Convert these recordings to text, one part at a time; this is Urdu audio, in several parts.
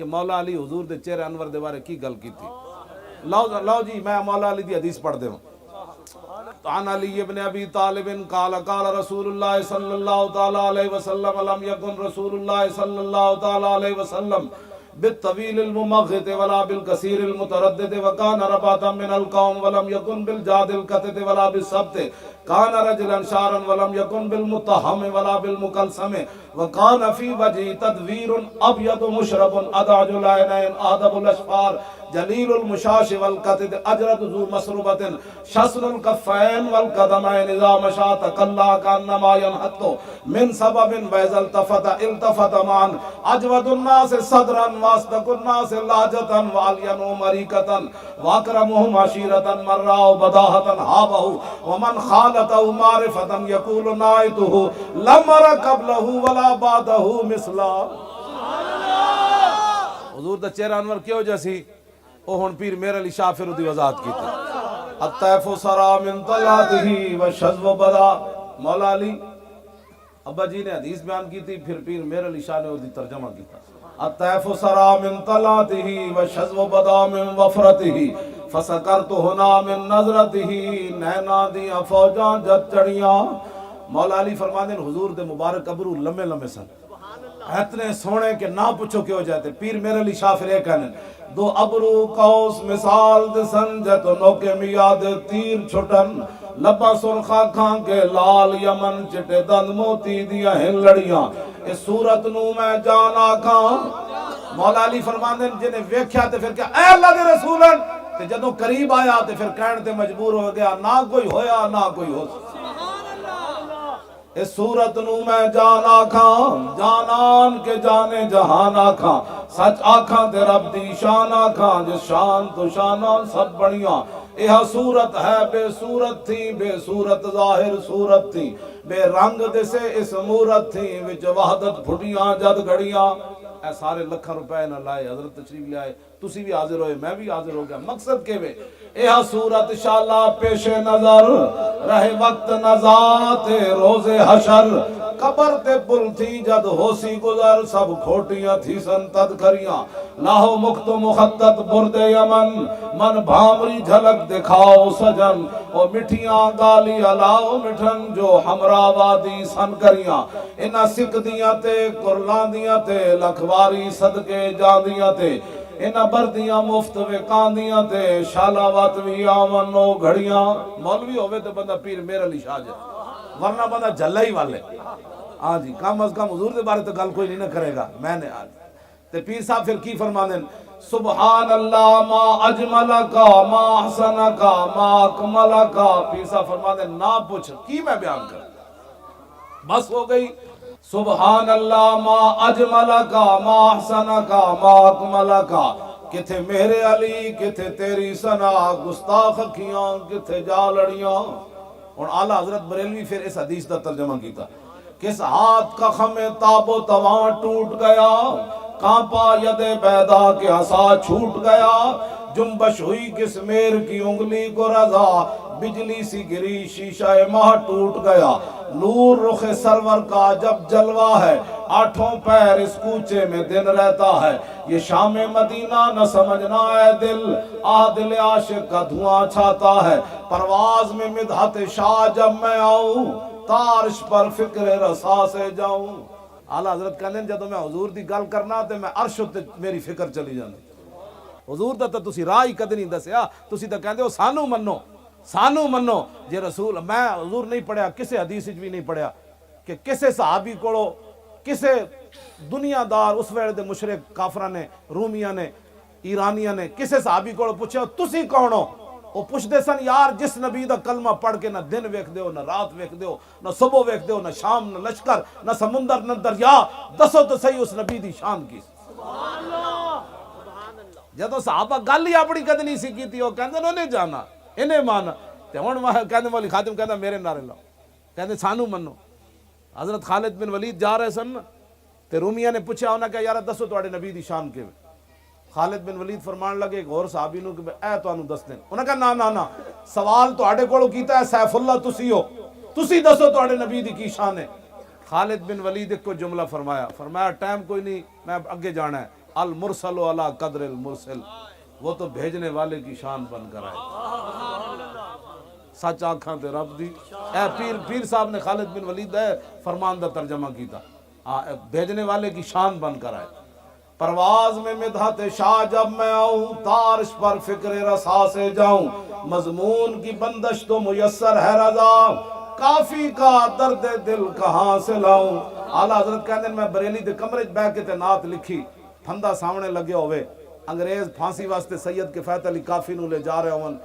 کہ مولا علی حضور دے چہرے انور دے بارے کی گل کی تھی. لو جی میں مولا علی دی حدیث پڑھ دے ہوں. عن علی ابن ابی طالب قال قال رسول اللہ صلی اللہ تعالی علیہ وسلم لم یکن رسول اللہ صلی اللہ تعالی علیہ وسلم بالطویل الممغط ولا بالکثیر المتردد وکان رباتا من القوم ولم یکن بالجاد القطد ولا بالسبت کان رجلا شارا ولم یکن بالمتہم ولا بالمکلسم وکان فی وجہ تدویر ابید مشرب ادعج العینین آدب الاشفار جلیل المشاش والقطد اجرد ذو مسربت شسن الکفین والقدمین اذا مشا تقلا کانما ینحط من سبب ویز التفت معا اجود الناس صدرا واصدق الناس لاجتا والینو مریکتا واکرمهم عشیرتا من راو بداہتا ہابہ ومن خالتہ معرفتا یقول نائتہ لمر قبلہ ولا بعدہ مثلا. حضور دا چہرہ انور کیوں جیسی او ہن پیر میر علی شاہ فرودی وضاحت کی تھی. الطیف سرا من طلعتہ وشذو بدا. مولا علی ابا جی نے حدیث بیان کی تھی، پھر پیر میر علی شاہ نے وہ ترجمہ کی تھا. الطیف سرا من طلعتہ وشذو بدا من وفرتہ فسکرت ہنا من نظرتہ نینا دیاں فوجاں جت چڑیاں. مولا علی فرماتے ہیں حضور دے مبارک ابرو لمے لمے سن، اتنے سونے کہ نہ پوچھو کیوں جاتے. پیر میر علی شاہ پھر کہنے دو ابرو قوس مثال دے سنجت نوکے میاد تیر چھٹن لبا سرخا کھان کے لال یمن چٹے دند موتی دیا ہیں لڑیاں اس صورت نو میں جانا کھان. مولا علی فرماندے جنہیں ویکھیا تے پھر کیا اے اللہ دے رسولن تے جدوں قریب آیا تے پھر کہن تے مجبور ہو گیا نہ کوئی ہویا نہ کوئی ہو. اس صورت نو میں جانا کھان جانان کے جانے جہان آکھاں سچ آکھاں تے رب دی شان آکھاں جس شان تو شانان سب بڑیاں. یہ صورت ہے بے صورت تھی بے صورت ظاہر صورت تھی بے رنگ دے سے اس مورت تھی وچ وحدت پھٹیاں جد گھڑیاں. اے سارے لکھاں روپے نہ لائے حضرت تشریف لے آئے تسی بھی حاضر ہوئے میں بھی حاضر ہو گیا. مقصد کے وے یہ صورت شالا پیش نظر رہے وقت نزات روز حشر قبر تے پل تھی جد ہوسی گزر سب کھوٹیاں تھی سن تدکریاں لاہو مخت مخطط برد یمن من بھامری جھلک دکھاؤ سجن او مٹھیاں گالی الاؤ مٹھن جو ہمراہ وادی سن کریاں انہاں سکھ دیاں تے قرلان دیاں تے لکھواری صدقے جاندیاں تے انہاں بردیاں مفت وکاندیاں تے شالا واتوی آون نو گھڑیاں. مولوی ہوئے تو بندہ پیر میر علی شاہ جائے ورنہ بندہ جھلا ہی والے. ہاں جی کم از کم حضور دے بارے تو گل کوئی نہیں نہ کرے گا. میں نے آج تے پیر صاحب پھر کی فرمانے سبحان اللہ ما اجملکا ما احسنکا ما اکملکا. پیر صاحب فرمانے نہ پوچھ کی میں بیان کر بس ہو گئی. سبحان اللہ ما اجملکا ما احسنکا ما اکملکا. کتھے میرے علی کتھے تیری ثنا گستاخ اکھیاں کتھے جا لڑیاں. اور اعلیٰ حضرت بریلوی پھر اس حدیث کا ترجمہ کیتا کس ہاتھ کا خم تاب و تواں ٹوٹ گیا کانپا ید بیدا کے عصا چھوٹ گیا جنبش ہوئی کس میر کی انگلی کو رضا بجلی سی گری شیشہ ماہ ٹوٹ گیا نور رخ سرور کا جب جلوہ ہے آٹھوں پیر اس کوچے میں دن رہتا ہے یہ شام مدینہ نہ سمجھنا ہے دل دل عاشق کا دھواں چھاتا ہے پرواز میں مدحت شاہ جب میں آؤں تارش پر فکر رسا سے جاؤں. اعلیٰ حضرت کہنے جدو میں حضور دی گل کرنا تے میں عرش تے میری فکر چلی جاندی. حضور دا تو تسی راہ ہی کدی نہیں دسیا تسی تو کہندے ہو سانو منو جے رسول. میں حضور نہیں پڑھیا کسے حدیث بھی نہیں پڑھیا کہ کسے صحابی کوڑو کسے دنیا دار اس ویلے دے مشرک کافراں نے رومیاں نے ایرانیاں نے کسے صحابی کوڑو پوچھیا تسی کون ہو. وہ پوچھتے سن یار جس نبی دا کلمہ پڑھ کے نہ دن ویکھ دیو نہ رات ویکھ دیو نہ صبح ویکھ دیو نہ شام نہ لشکر نہ سمندر نہ دریا دسو تو صحیح اس نبی دی شان کی. جدو صحابہ گل ہی اپنی کد نہیں سی کیتی وہ کہندے انہیں جانا انہیں مانا تے ہن کہندے مولی خاتم کہندا میرے نعرے لاؤ کہندے سانو منو. حضرت خالد بن ولید جا رہے سن تے رومیاں نے پوچھا انہاں کہ یار دسو تواڈے نبی دی شان کیویں. خالد بن ولید فرمان لگے ایک اور صحابی نو کہ اے تانوں دس دین. انہاں کہا نا سوال تواڈے کولوں کیتا ہے سیف اللہ تسی ہو تسی دسو تواڈے نبی دی کی شان ہے. خالد بن ولید کو جملہ فرمایا ٹائم کوئی نہیں میں اگے جانا ہے المرسل علی قدر المرسل، وہ تو بھیجنے والے کی شان بن کر آئے، سچ آنکھاں تے رب دی۔ اے پیر صاحب نے خالد بن ولید ہے فرمان دا ترجمہ کیتا، بھیجنے والے کی شان بن کر آئے۔ پرواز میں مدحت شاہ جب میں آؤں، تارش پر فکر رسا سے جاؤں، مضمون کی بندش تو میسر ہے رضا، کافی کا درد دل کہاں سے لاؤں۔ اعلیٰ حضرت کہندے میں بریلی دے کمرے بیٹھ کے تے نعت لکھی، پھندا سامنے لگے ہوئے، انگریز پھانسی واسطے سید کفایت علی کافی نو لے جا رہے ہون،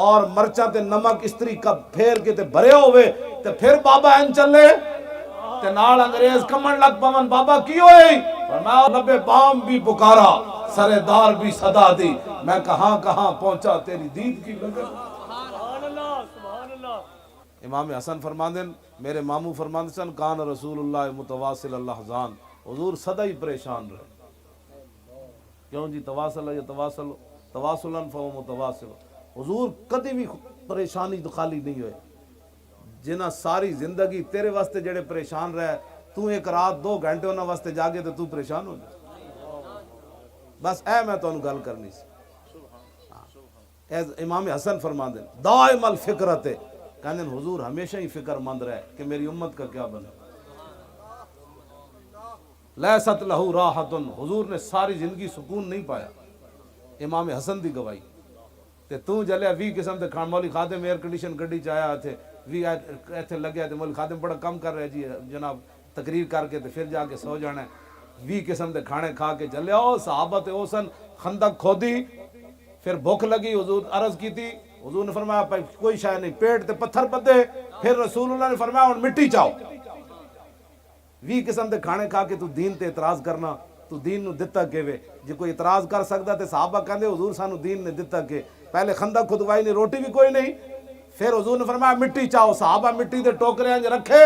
اور مرچاں تے نمک استری کپ پھیر کے تے بھرے ہوئے، تے پھر بابا این چلے تے نال انگریز کمن لگ پون، بابا کی ہوئی؟ فرمایا لبے بام بھی پکارا، سرے دار بھی صدا دی، میں کہاں کہاں پہنچا تیری دید کی لگن۔ امام حسن فرماندے، میرے ماموں فرماندے سن، کان رسول اللہ متواصل اللحظان، حضور صدا ہی پریشان رہے۔ کیوں جی؟ تواصل ہے یا تواصل، تواصلاً فہو متواصل، حضور کدی بھی پریشانی تو خالی نہیں ہوئے۔ جنہ ساری زندگی تیرے واسطے جڑے پریشان رہے، تو ایک رات 2 گھنٹے انہاں واسطے جاگے تو پریشان ہو جائے۔ بس اے میں تو انہوں گل کرنی سی۔ امام حسن فرماندے دائم الفکرت، کہنے حضور ہمیشہ ہی فکر مند رہے کہ میری امت کا کیا بنے۔ لیست لہو راحتن، حضور نے ساری زندگی سکون نہیں پایا، امام حسن دی گواہی۔ تے تو جلیا 20 قسم دے کھان، مولوی خادم ایئر کنڈیشن گڈی چایا تھے، 20 ایتھے لگیا تے مولوی خادم بڑا کم کر رہے جی جناب، تقریر کر کے تے پھر جا کے سو جانا ہے۔ 20 قسم دے کھانے کھا کے چلے آؤ، صحابہ تے اوسن خندق کھودی، پھر بھوک لگی، حضور عرض کی تھی، حضور نے فرمایا کوئی شے نہیں، پیٹ تے پتھر بدے، پھر رسول اللہ نے فرمایا ہن مٹی چاؤ۔ 20 قسم دے کھانے کھا کے تو دین تے اعتراض کرنا، تو دین نو دتا کیوے؟ جے کوئی اعتراض کر سکدا تے صحابہ کہندے حضور سانو دین نے دتا کہ پہلے خندق کھدوائی نہیں، روٹی بھی کوئی نہیں، پھر حضور نے فرمایا مٹی چاؤ، صحابہ مٹی دے ٹوکرے انج رکھے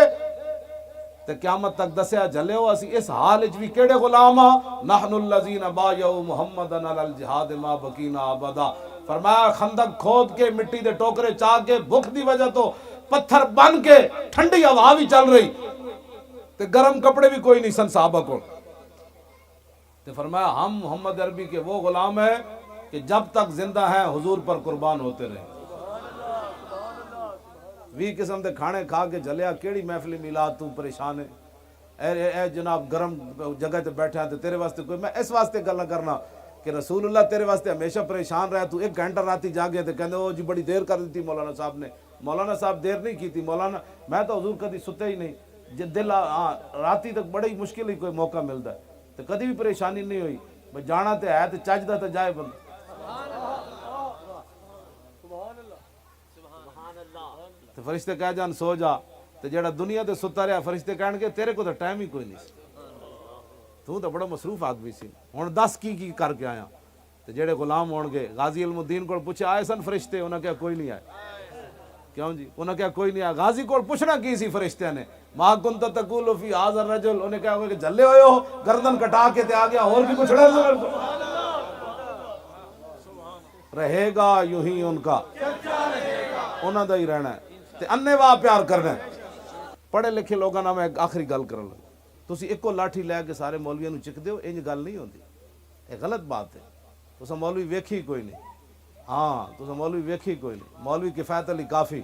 تے قیامت تک دسیا جلے ہو اسی اس حال وچ بھی کیڑے غلام ہاں، نحن الذین بایعوا محمدا علی الجہاد ما بقینا ابدا۔ فرمایا خندق کھود کے مٹی دے ٹوکرے چاہ کے بھوک دی وجہ تو پتھر بن کے ٹھنڈی ہوا بھی چل رہی تے گرم کپڑے بھی کوئی نہیں سن صحابہ کو، تے فرمایا ہم محمد عربی کے وہ غلام ہیں کہ جب تک زندہ ہیں حضور پر قربان ہوتے رہے۔ 20 قسم دے کھانے کھا کے جلیا، کیڑی محفل میلاد تو پریشان ہے؟ اے جناب گرم جگہ تے بیٹھا تے تیرے واسطے کوئی، میں اس واسطے گل نہ کرنا کہ رسول اللہ تیرے واسطے ہمیشہ پریشان رہا، تو 1 گھنٹہ راتی جاگے تے کہندے او جی بڑی دیر کر دیتی مولانا صاحب نے۔ مولانا صاحب دیر نہیں کی تھی، مولانا میں تو حضور کدی ستے ہی نہیں، جے دل راتی تک بڑی مشکل ہی کوئی موقع ملتا ہے، تو کدی بھی پریشانی نہیں ہوئی، بھئی جانا تے ہے تے چجدا تے جائے بندہ۔ تو فرشتے کہہ جان سو جا، تو جیڑا دنیا تے ستا رہا فرشتے کہن گے تیرے کو تو ٹائم ہی کوئی نہیں سی، تو بڑا مصروف آدمی سی، ہن دس کی کر کے آیا۔ تو جیڑے غلام ہون گے، غازی علم الدین کو پوچھا آئے سن فرشتے، انہاں کہا کوئی نہیں آئے۔ کیوں جی؟ انہاں کہا کوئی نہیں آئے۔ غازی کو پوچھنا کی سی فرشتے نے، ما کنت تقول فی ھذا الرجل، انہیں کہا کہ جلے ہوئے ہو، گردن کٹا کے تے آ گیا، اور بھی کچھ رہے گا یوں ہی ان کا، انہاں دا ہی رہنا ہے تے انے واہ پیار کرنا ہے۔ پڑھے لکھے لوگاں نال میں آخری گل کرن لگا، تسی ایکو لاٹھی لے کے سارے مولویاں نو چک دیو، انج گل نہیں ہوندی، یہ غلط بات ہے۔ تساں مولوی ویکھی کوئی نہیں، ہاں تساں مولوی ویکھی کوئی نہیں۔ مولوی کفایت علی کافی،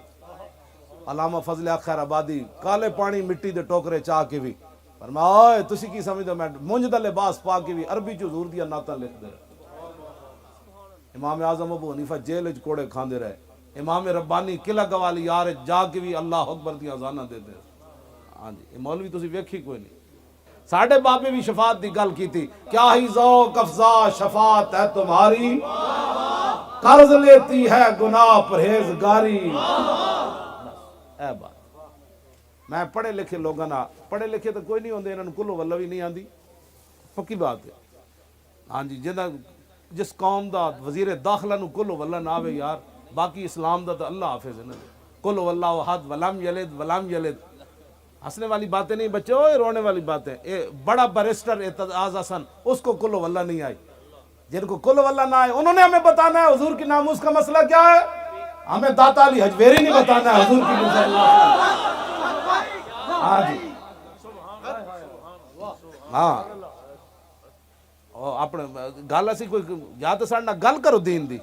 علامہ فضل حق خیر آبادی، کالے پانی مٹی دے ٹوکرے چاہ کے بھی فرمایا تسی کی سمجھدے، میں مونج دا لباس پا کے بھی عربی چ حضور دیا نعتاں لکھ دے۔ امام اعظم ابو حنیفہ جیل وچ کوڑے کھاندے رہے، امام ربانی قلعہ گوالی یار جا کے بھی اللہ اکبر دی اذاناں دے دے۔ ہاں جی، یہ مولوی تسی ویکھی کوئی نہیں۔ ساڈے بابے بھی شفاعت دی گل کیتی، کیا ہی ذوق افزا شفاعت ہے تمہاری، قرض لیتی ہے گناہ پرہیزگاری۔ اے بات میں پڑھے لکھے لوگاں نال، پڑھے لکھے تو کوئی نہیں ہوندے، انہاں نوں کلو واللہ بھی نہیں آندی، پکی بات ہے۔ ہاں جی، جس قوم دا وزیر داخلہ نوں کلو واللہ نہ آوے یار، باقی اسلام دا تو اللہ حافظ ہے نا، کلو واللہ احد ولم یلد ولم یلد۔ ہنسنے والی باتیں نہیں بچو، رونے والی باتیں۔ بڑا بیرسٹر اعتزاز حسن، اس کو کلو واللہ نہیں آئی، جن کو کلو واللہ نہ آئے انہوں نے ہمیں بتانا ہے حضور کی ناموس کا مسئلہ کیا ہے، ہمیں داتا علی حجویری نہیں بتانا ہے حضور کی مسئلہ۔ ہاں جی، ہاں اپنے گل اسی کوئی یا تو ساڈے نال گل کرو دین دی